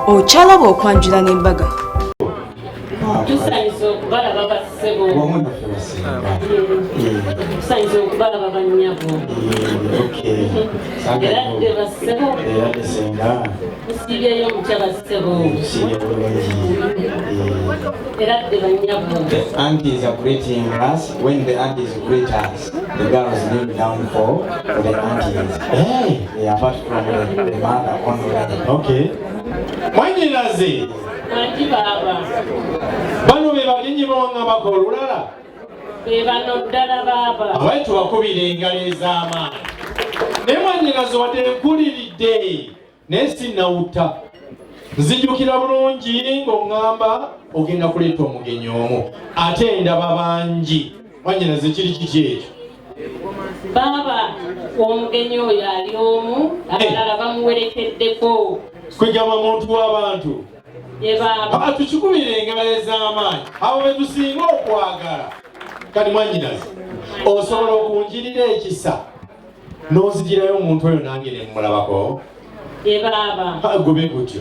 Okyalaba okwanjula n'embaga. Tusanyusa okubalaba bassebo. Wamu naffe basinga. Tusanyusa okubalaba bannyabo. Era dde bassebo. Era dde senga. Musiibyeyo mutya bassebo. Tusiibye bulungi. Era dde bannyabo. The aunties are greeting us. When the aunties greet us, the girls kneel down for the aunties. Hey! They are apart from the mother only. Okay. Mwanyinaze. Anti baba. Bano be bagenyi bawangambako olulala. Be bano ddala baba. Abaye tubakubira engalo ez'amaanyi. Naye mwanyinaze wadde nkuliridde naye sinnawutta. Nzijukira bulungi ng'oŋŋamba ogenda kuleeta omugenyi omu. Ate ndaba bangi. Mwanyinaze kiri kiki ekyo? Baba, omugenyi oyo ali omu, abalala bamuwerekeddeko. Kwegamba muntu w'abantu. Ye baba. Tukikubira engalo ez'amaanyi. Abo be tusinga okwagala. Kati mwanyinaze osobola okunjirira ekisa n'ozigirayo omuntu oyo nange ne mmulabako. Ye baba. Gube gutyo.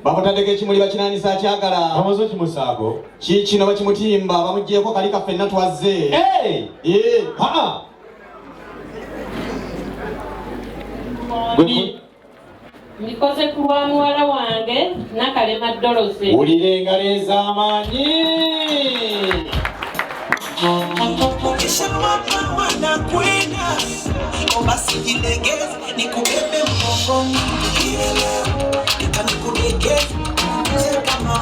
Bamutadeko ekimuli bakinanisa akyagala. Bamaze kimusaago. Kino bakimutimba bamugyeko kali kaffenna twazze. Mbikoze ku lwa muwala wange Nakalema Dorothy. Wulira engalo ez'amaanyi. Kisha mama wanakwenda basi jilegeze nikubebe mgongoni nikulegeze kama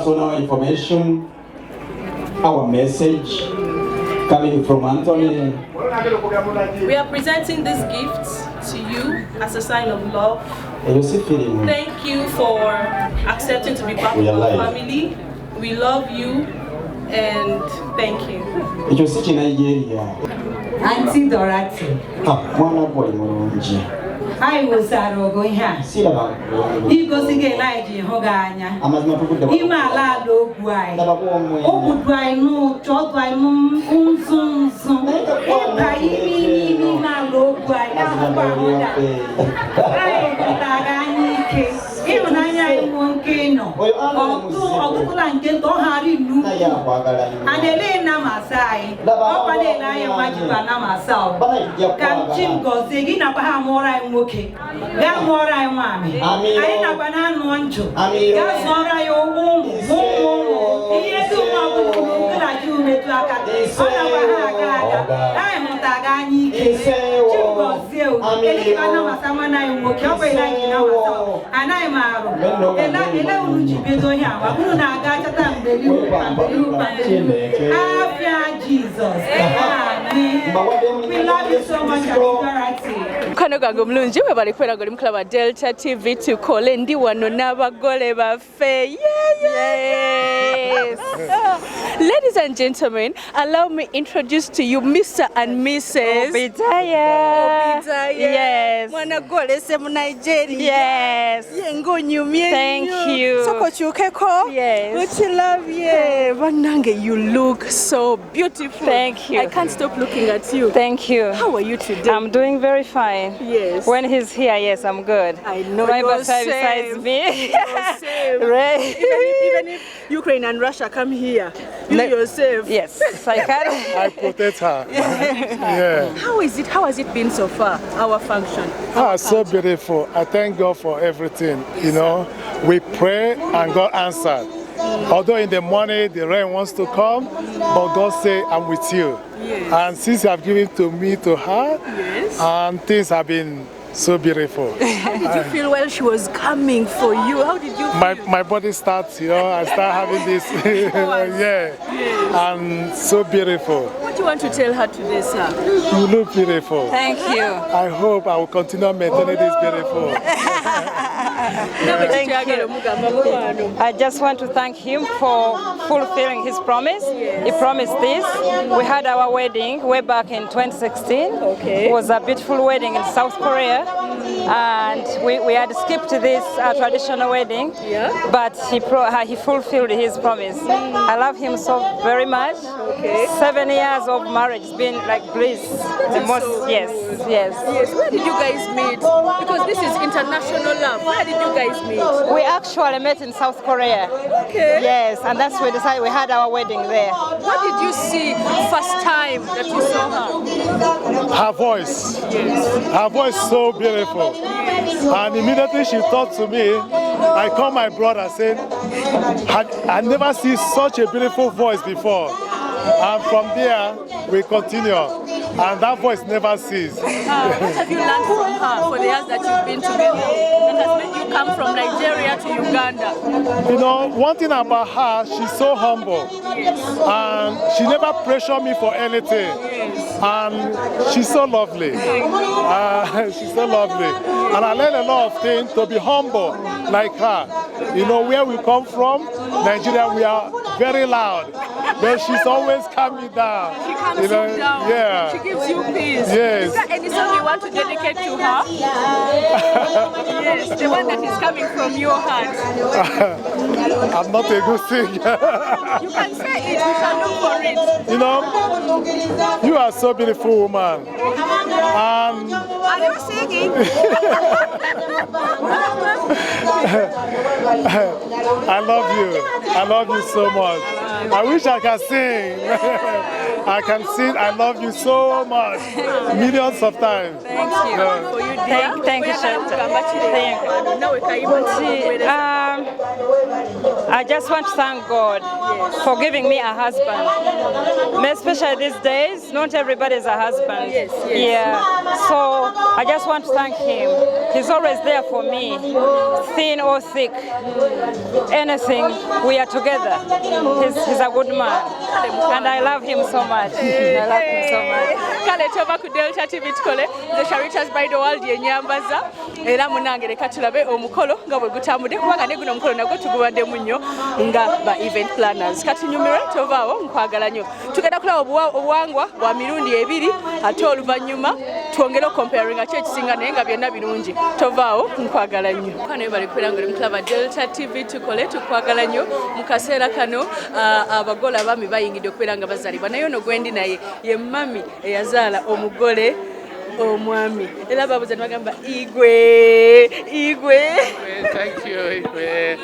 pass on our information, our message coming from Anthony. We are presenting this gift to you as a sign of love. Thank you for accepting to be part of our family. We love you and thank you. Auntie Dorothy. I was going here. He goes again, Nigeria, Hoganya. Imala do guai. Oh, good guai, no, chop guai, soon. I low guai. Even I won't know. Or and Elena Masai. Open I am myself. Can Jim go digging up how more I'm working? That more I want. I ain't a banana want to. That's all I own. Here's the one that you met like I am not a Gani. And I'm out. And I don't Jesus. We love you so much, Kanogango mlunji we bali kwera goli mklaba Delta TV tukole ndi wano n'abagole baffe. Yes. Ladies and gentlemen, allow me introduce to you Mr. and Mrs. Obidaya. Yes. Mwana gole se mu Nigeria. Yes. Yengo nyumye. Thank you. Soko chukeko. Yes. What love you. Banange, you look so beautiful. Thank you. I can't stop looking at you. Thank you. How are you today? I'm doing very fine. Yes. When he's here, yes, I'm good. I know. Right besides me. Right. Even if Ukraine and Russia come here, you yourself. Yes, I can. I protect her. Yeah. How has it been so far, our function? So beautiful. I thank God for everything. You know, we pray and God answered. Although in the morning the rain wants to come, but God say, I'm with you. Yes. And since you have given to me to her, yes, and things have been so beautiful. How did you feel while she was coming for you? How did you feel? My body starts, you know, I start having this, yeah, yes, and so beautiful. What do you want to tell her today, sir? You look beautiful. Thank you. I hope I will continue maintaining this beautiful. Thank you. I just want to thank him for fulfilling his promise. Yes. He promised this. We had our wedding way back in 2016. Okay. It was a beautiful wedding in South Korea. And we had skipped this traditional wedding, yeah, but he fulfilled his promise. I love him so very much. Okay. 7 years of marriage, it's been like bliss. The most, so yes. Where did you guys meet? Because this is international love. Where did you guys meet? We actually met in South Korea. Okay. Yes, and that's where we decided we had our wedding there. What did you see first time that you saw her? Her voice. Yes. Her voice so beautiful. And immediately she talked to me. I called my brother saying, I never see such a beautiful voice before. And from there, we continue. And that voice never ceases. What have you learned from her for the years that you've been together that has made you come from Nigeria to Uganda? You know, one thing about her, she's so humble. Yes. And she never pressured me for anything. Yes. And she's so lovely. She's so lovely. And I learned a lot of things to be humble like her. You know, where we come from, Nigeria, we are very loud. But she's always calming me down. She calms you down. Yeah. She gives you peace. Yes. Is there any song you want to dedicate to her? Yes, the one that is coming from your heart. I'm not a good singer. You can say it, we shall look for it. You know, you are so beautiful woman. Are you singing? I love you. I love you so much. I wish I can sing. I can sing. I love you so much. Millions of times. Thank you. Thank you, Sharita. I just want to thank God for giving me a husband. Especially these days, not everybody is a husband. Yeah. So I just want to thank him. He's always there for me, thin or thick. Anything, we are together. He's a good man, and I love him so much. I love him so much. Kale tova ku Delta TV tukole the Sharita's Bridal World yenyambaza era munange leka tulabe omukolo nga bwe gutambudde kubanga ne guno omukolo nagwo tugubadde munyo nga ba event planners kati nyumire tovaawo nkwagala nnyo tugenda kulaba obuwangwa bwa mirundi ebiri ate oluvannyuma twongere comparing nga kyekisinga naye nga byonna birungi tovaawo nkwagala nnyo kano bali kubeera nga mukulaba Delta TV tukole tukwagala nnyo mu kaseera kano abagole abami bayingidde okubeera nga bazaalibwa naye ono gwendi naye ye mami eyazaala omugole omwami era babuza nibagamba igwe Thank you, Igwe.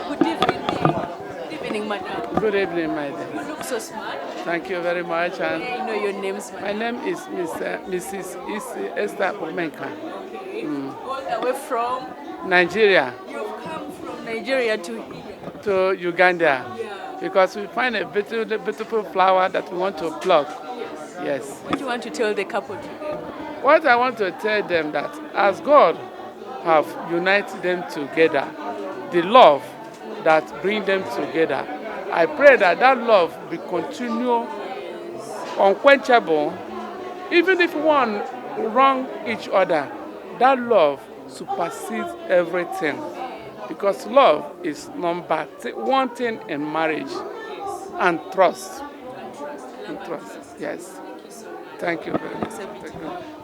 Good evening, madam. Good evening, my dear. You look so smart. Thank you very much. And I know your names, madam. my name is Mrs. Esther Omenka. Okay. All the way from Nigeria. You've come from Nigeria to Uganda. Because we find a beautiful flower that we want to pluck. Yes. What do you want to tell the couple today? What I want to tell them that as God have united them together, the love that bring them together, I pray that that love will continue unquenchable. Even if one wrong each other, that love supersedes everything. Because love is number one thing in marriage, and trust. And trust. Yes. Thank you very much.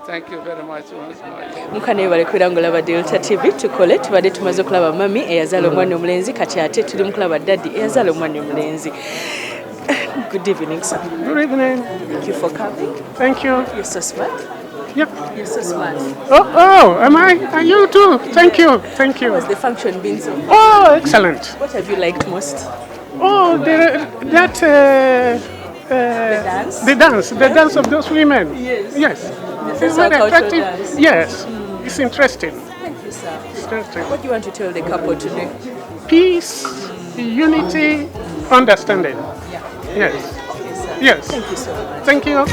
Thank you very much once more. Mukane bali kwira ngolaba Delta TV tukole tubadde tumaze kulaba mami eyazaala omwana omulenzi kati ate tuli mukulaba daddy eyazaala omwana omulenzi. Good evening, sir. Good evening. Thank you for coming. Thank you. You're so smart. Yep. You're so smart. Oh, am I? Are you too? Thank you. Thank you. How has the function been so far? Oh, excellent. What have you liked most? Oh, the dance of those women. Yes. Yes. It's very attractive. Dance. Yes. It's interesting. Thank you, sir. Interesting. What do you want to tell the couple today? Peace, unity, understanding. Yeah. Yes. Okay, sir. Yes. Thank you so much. Thank you.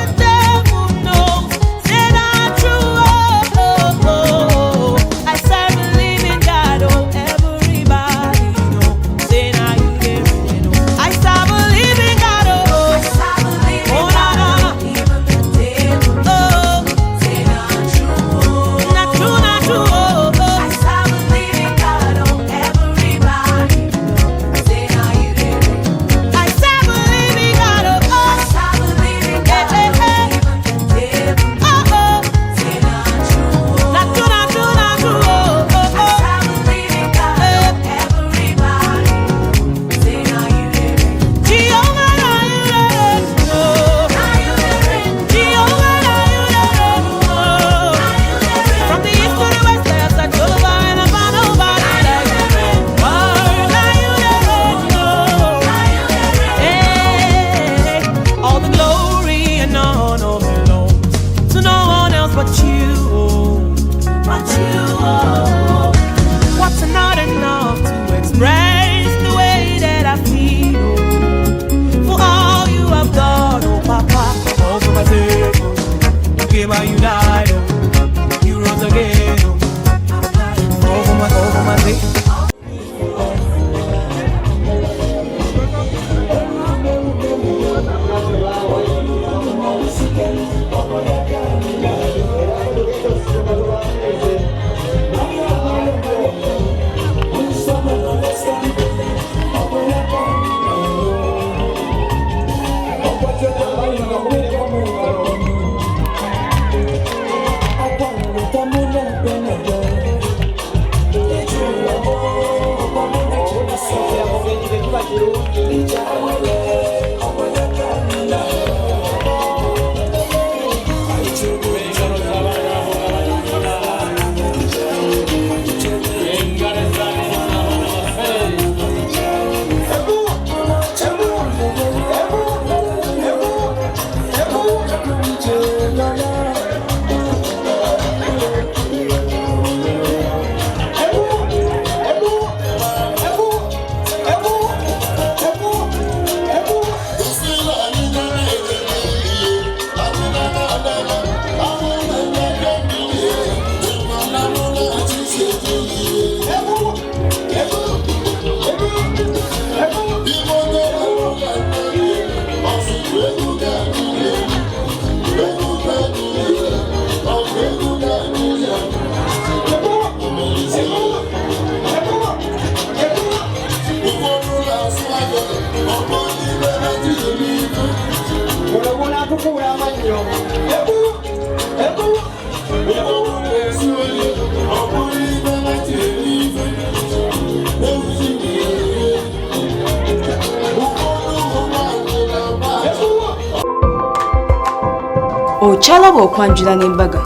Kyalaba okwanjula n'embaga.